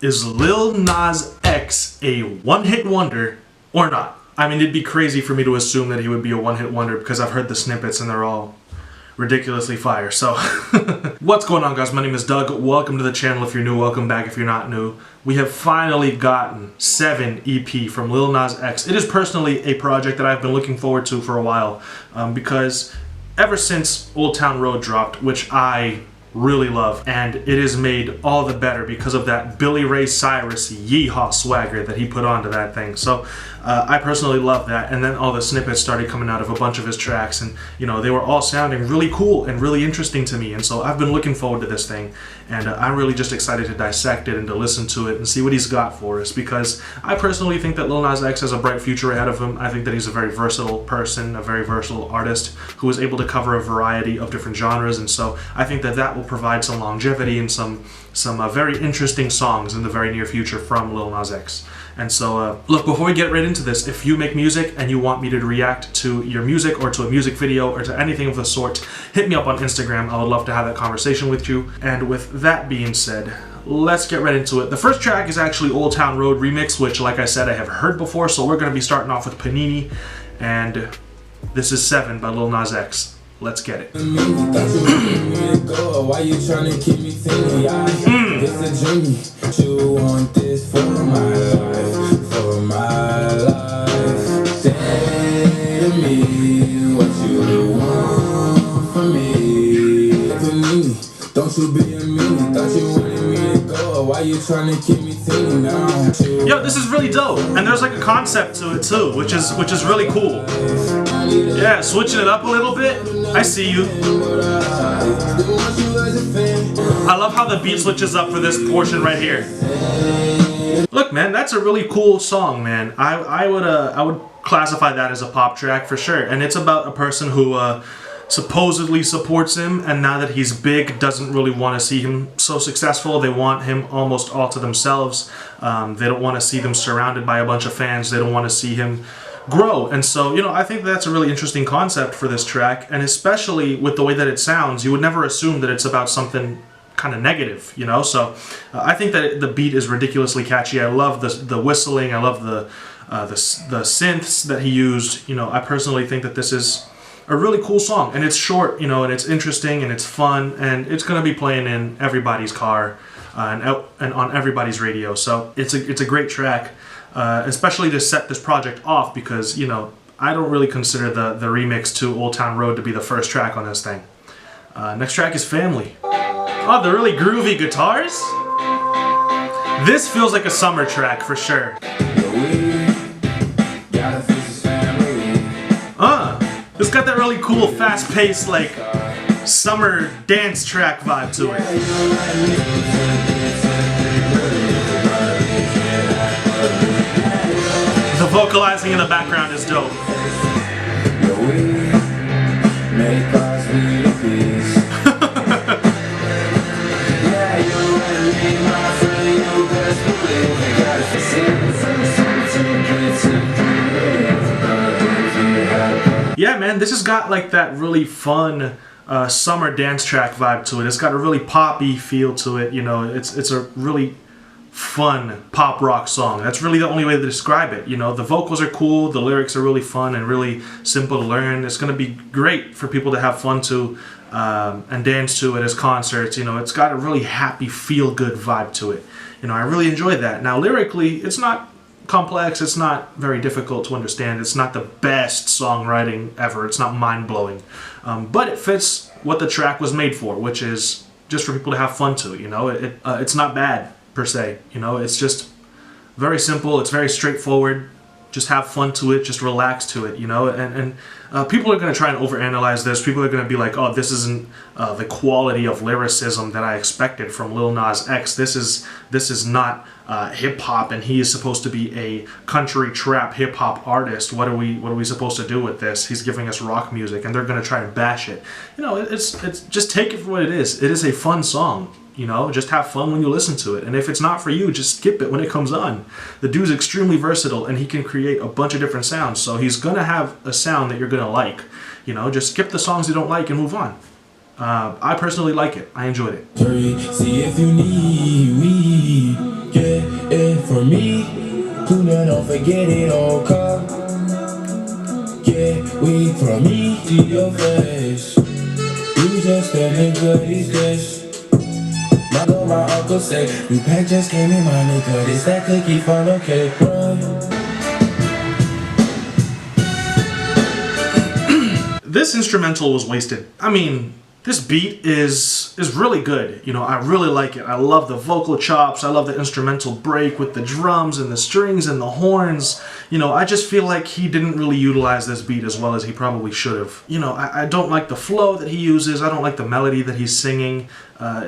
Is Lil Nas X a one-hit wonder or not? I mean, it'd be crazy for me to assume that he would be a one-hit wonder because I've heard the snippets and they're all ridiculously fire. So, what's going on, guys? My name is Doug. Welcome to the channel. If you're new, welcome back if you're not new. We have finally gotten 7 EP from Lil Nas X. It is personally a project that I've been looking forward to for a while because ever since Old Town Road dropped, which I really love, and it is made all the better because of that Billy Ray Cyrus yeehaw swagger that he put onto that thing. So I personally love that, and then all the snippets started coming out of a bunch of his tracks, and you know, they were all sounding really cool and really interesting to me, and so I've been looking forward to this thing, and I'm really just excited to dissect it and to listen to it and see what he's got for us, because I personally think that Lil Nas X has a bright future ahead of him. I think that he's a very versatile person, a very versatile artist who is able to cover a variety of different genres, and so I think that that will provide some longevity and some very interesting songs in the very near future from Lil Nas X. And so, look, before we get right into this, if you make music and you want me to react to your music or to a music video or to anything of the sort, hit me up on Instagram. I would love to have that conversation with you. And with that being said, let's get right into it. The first track is actually Old Town Road Remix, which, like I said, I have heard before, so we're going to be starting off with Panini. And this is 7 by Lil Nas X. Let's get it. Why you trying to keep me thinking? It's a dream. You want this for my life, for my life. Say to me what you want from me. Panini, don't you be a meanie. Thought you wanted me to go. Why you trying to keep me thinking now? Yo, this is really dope, and there's like a concept to it too, which is really cool. Yeah, switching it up a little bit. I see you. I love how the beat switches up for this portion right here. Look, man, that's a really cool song, man. I would classify that as a pop track for sure, and it's about a person who supposedly supports him, and now that he's big, doesn't really want to see him so successful. They want him almost all to themselves. They don't want to see them surrounded by a bunch of fans. They don't want to see him grow. And so, you know, I think that's a really interesting concept for this track, and especially with the way that it sounds, you would never assume that it's about something kind of negative, you know. So I think that the beat is ridiculously catchy. I love the whistling. I love the synths that he used. You know, I personally think that this is a really cool song, and it's short, you know, and it's interesting and it's fun, and it's going to be playing in everybody's car and on everybody's radio. So it's a great track. Especially to set this project off, because, you know, I don't really consider the remix to Old Town Road to be the first track on this thing. Next track is Family. Oh, the really groovy guitars? This feels like a summer track for sure. It's got that really cool, fast-paced, like, summer dance track vibe to it. The vocalizing in the background is dope. Yeah, man, this has got like that really fun summer dance track vibe to it. It's got a really poppy feel to it. You know, it's a really fun pop rock song. That's really the only way to describe it. You know, the vocals are cool, the lyrics are really fun and really simple to learn. It's going to be great for people to have fun to and dance to at his concerts. You know, it's got a really happy, feel-good vibe to it. You know, I really enjoyed that. Now, lyrically, it's not complex, it's not very difficult to understand, it's not the best songwriting ever, it's not mind-blowing, but it fits what the track was made for, which is just for people to have fun to. You know, it's not bad per se, you know, it's just very simple, it's very straightforward, just have fun to it, just relax to it, you know, and people are going to try and overanalyze this. People are going to be like, oh, this isn't the quality of lyricism that I expected from Lil Nas X. This is not hip-hop, and he is supposed to be a country trap hip-hop artist. What are we supposed to do with this? He's giving us rock music, and they're going to try and bash it. You know, it's just take it for what it is. It is a fun song. You know, just have fun when you listen to it. And if it's not for you, just skip it when it comes on. The dude's extremely versatile, and he can create a bunch of different sounds. So he's going to have a sound that you're going to like. You know, just skip the songs you don't like and move on. I personally like it. I enjoyed it. See if you need me, yeah. from me. Tuna, don't forget it on cup. Yeah, weed from me to your face. You just a nigga these days. My uncle say, new pack just came in, my nigga. It's that cookie funnel cake, bro. This instrumental was wasted. I mean, this beat is really good. You know, I really like it. I love the vocal chops. I love the instrumental break with the drums and the strings and the horns. You know, I just feel like he didn't really utilize this beat as well as he probably should have. You know, I don't like the flow that he uses. I don't like the melody that he's singing.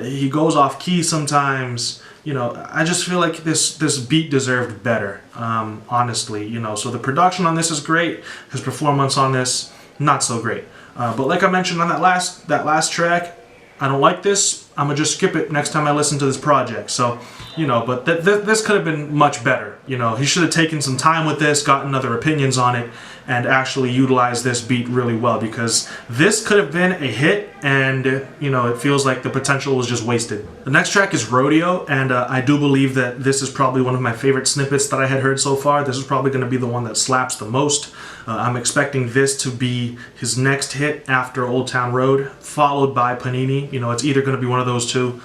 He goes off key sometimes. You know, I just feel like this beat deserved better, honestly. You know, so the production on this is great. His performance on this, not so great. But like I mentioned on that last track, I don't like this. I'm gonna just skip it next time I listen to this project. So, you know, but this could have been much better. You know, he should have taken some time with this, gotten other opinions on it, and actually utilized this beat really well, because this could have been a hit, and you know, it feels like the potential was just wasted. The next track is Rodeo, and I do believe that this is probably one of my favorite snippets that I had heard so far. This is probably going to be the one that slaps the most. I'm expecting this to be his next hit after Old Town Road, followed by Panini. You know, it's either going to be one of those two,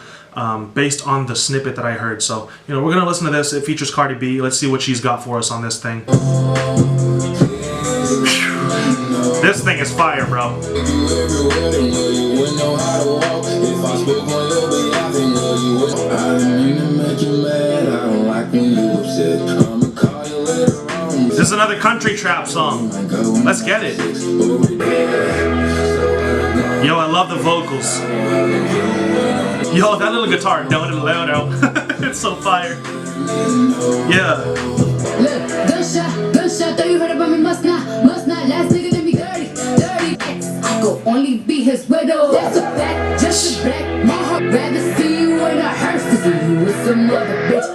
based on the snippet that I heard. So, you know, we're going to listen to this. It features Cardi B. Let's see what she's got for us on this thing. This thing is fire, bro. This is another country trap song. Let's get it. Yo, I love the vocals. Yo, that little guitar. It's so fire. Yeah. Look, gunshot, thought you heard about me, must not, last nigga did me dirty, I go only be his widow, that's a fact, just a fact, my heart rather see you in a hearse than see you with some other bitch,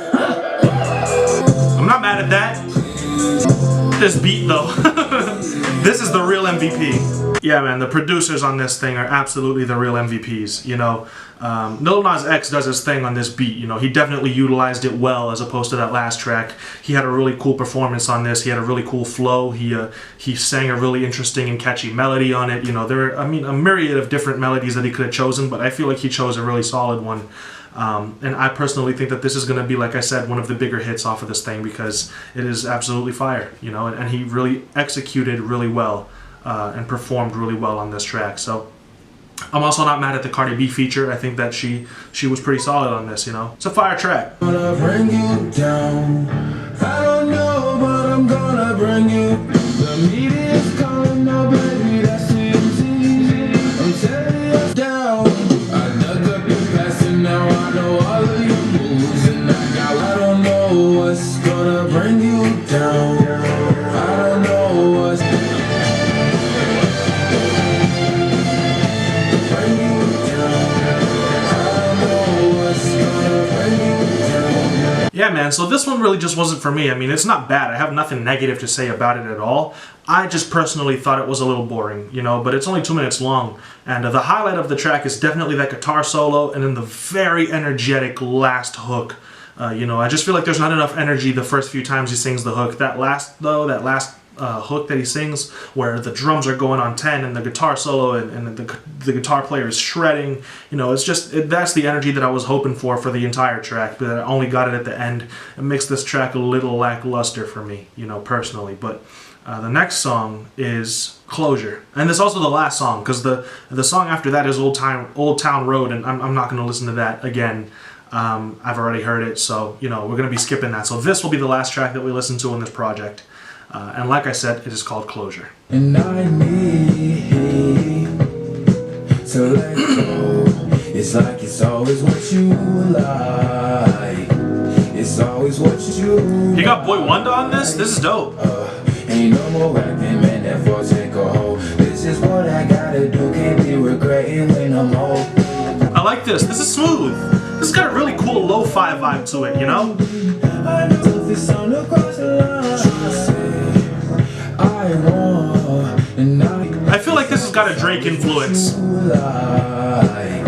I'm not mad at that. This beat though, this is the real MVP. Yeah, man, the producers on this thing are absolutely the real MVPs, you know. Lil Nas X does his thing on this beat, you know. He definitely utilized it well as opposed to that last track. He had a really cool performance on this. He had a really cool flow. He sang a really interesting and catchy melody on it. You know, there are, I mean, a myriad of different melodies that he could have chosen, but I feel like he chose a really solid one. And I personally think that this is going to be, like I said, one of the bigger hits off of this thing, because it is absolutely fire, you know, and he really executed really well and performed really well on this track. So I'm also not mad at the Cardi B feature. I think that she was pretty solid on this, you know. It's a fire track. I'm gonna bring you down. I don't know, but I'm gonna bring you. The media's calling now, baby, that's easy. I'm telling you down. I dug up your past and now I know all of your moves, and I don't know what's gonna bring you down. I don't know what's Yeah, man, so this one really just wasn't for me. I mean, it's not bad. I have nothing negative to say about it at all. I just personally thought it was a little boring, you know, but it's only 2 minutes long. And the highlight of the track is definitely that guitar solo and then the very energetic last hook. You know, I just feel like there's not enough energy the first few times he sings the hook. That last hook that he sings, where the drums are going on 10 and the guitar solo and the guitar player is shredding, you know, it's just, that's the energy that I was hoping for the entire track, but I only got it at the end. It makes this track a little lackluster for me, you know, personally. But the next song is Closure, and it's also the last song, because the song after that is Old Town Road, and I'm not going to listen to that again. I've already heard it, so, you know, we're going to be skipping that. So this will be the last track that we listen to in this project. And like I said, it is called Closure. and I need to let go. It's like it's always what you like. It's always what you You got Boy Wonder on this? This is dope. Ain't no more rapping, man, that for take a hold. This is what I gotta do, can't be regretting when I'm old. I like this. This is smooth. This has got a really cool lo-fi vibe to it, you know? I know if it's on the cross line. I want, and I feel like this is got a Drake influence.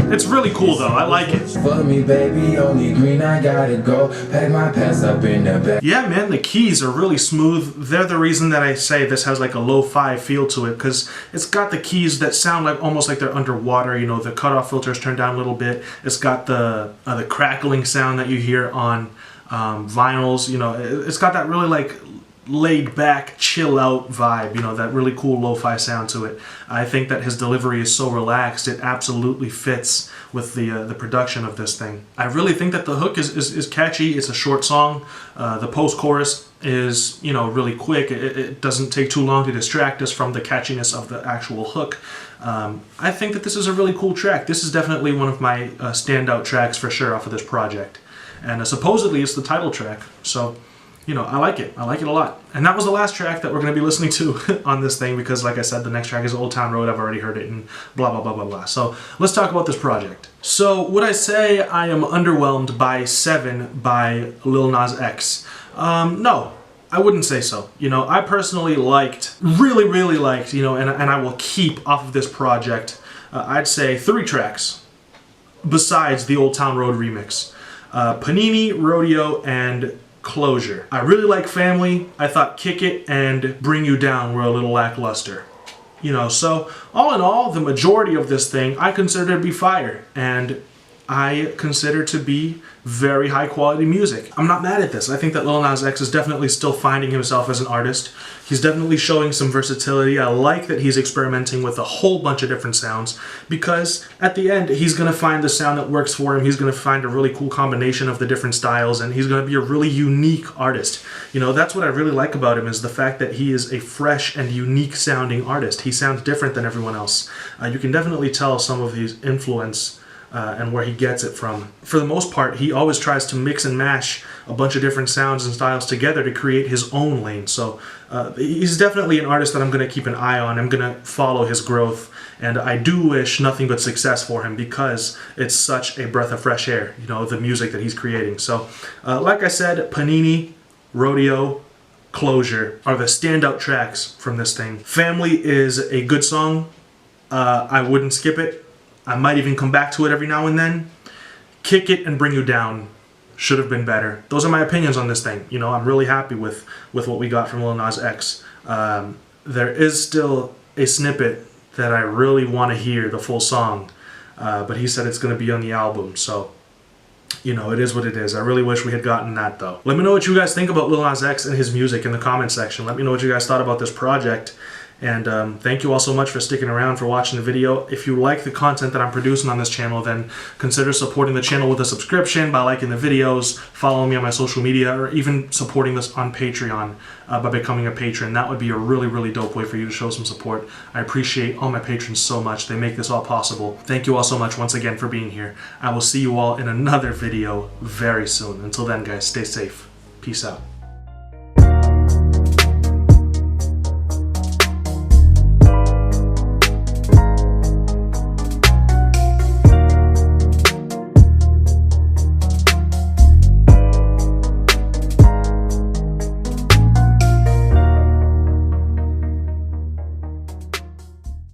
It's really cool though, I like it. For me, baby, only green, I gotta go. Pack my pants up in the back. Yeah, man, the keys are really smooth. They're the reason that I say this has like a lo-fi feel to it, because it's got the keys that sound like almost like they're underwater. You know, the cutoff filters turned down a little bit. It's got the crackling sound that you hear on vinyls. You know, it's got that really like laid back, chill out vibe, you know, that really cool lo-fi sound to it. I think that his delivery is so relaxed, it absolutely fits with the production of this thing. I really think that the hook is catchy. It's a short song. The post-chorus is, you know, really quick. It doesn't take too long to distract us from the catchiness of the actual hook. I think that this is a really cool track. This is definitely one of my standout tracks for sure off of this project. And supposedly it's the title track, so you know, I like it. I like it a lot. And that was the last track that we're going to be listening to on this thing because, like I said, the next track is Old Town Road. I've already heard it and blah, blah, blah, blah, blah. So let's talk about this project. So would I say I am underwhelmed by 7 by Lil Nas X? No, I wouldn't say so. You know, I personally really liked, you know, and I will keep off of this project, I'd say 3 tracks besides the Old Town Road remix. Panini, Rodeo, and Closure. I really like Family. I thought Kick It and Bring You Down were a little lackluster. You know, so all in all, the majority of this thing I consider to be fire, and I consider to be very high quality music. I'm not mad at this. I think that Lil Nas X is definitely still finding himself as an artist. He's definitely showing some versatility. I like that he's experimenting with a whole bunch of different sounds, because at the end, he's going to find the sound that works for him. He's going to find a really cool combination of the different styles, and he's going to be a really unique artist. You know, that's what I really like about him, is the fact that he is a fresh and unique sounding artist. He sounds different than everyone else. You can definitely tell some of his influence and where he gets it from. For the most part, he always tries to mix and mash a bunch of different sounds and styles together to create his own lane. So he's definitely an artist that I'm going to keep an eye on. I'm going to follow his growth, and I do wish nothing but success for him because it's such a breath of fresh air, you know, the music that he's creating. So like I said, Panini, Rodeo, Closure are the standout tracks from this thing. Family is a good song. I wouldn't skip it. I might even come back to it every now and then. Kick It and Bring You Down should have been better. Those are my opinions on this thing. You know, I'm really happy with what we got from Lil Nas X. There is still a snippet that I really want to hear, the full song, but he said it's going to be on the album, so you know, it is what it is. I really wish we had gotten that, though. Let me know what you guys think about Lil Nas X and his music in the comment section. Let me know what you guys thought about this project. And thank you all so much for sticking around, for watching the video. If you like the content that I'm producing on this channel, then consider supporting the channel with a subscription by liking the videos, following me on my social media, or even supporting this on Patreon by becoming a patron. That would be a really dope way for you to show some support. I appreciate all my patrons so much. They make this all possible. Thank you all so much once again for being here. I will see you all in another video very soon. Until then, guys, stay safe. Peace out.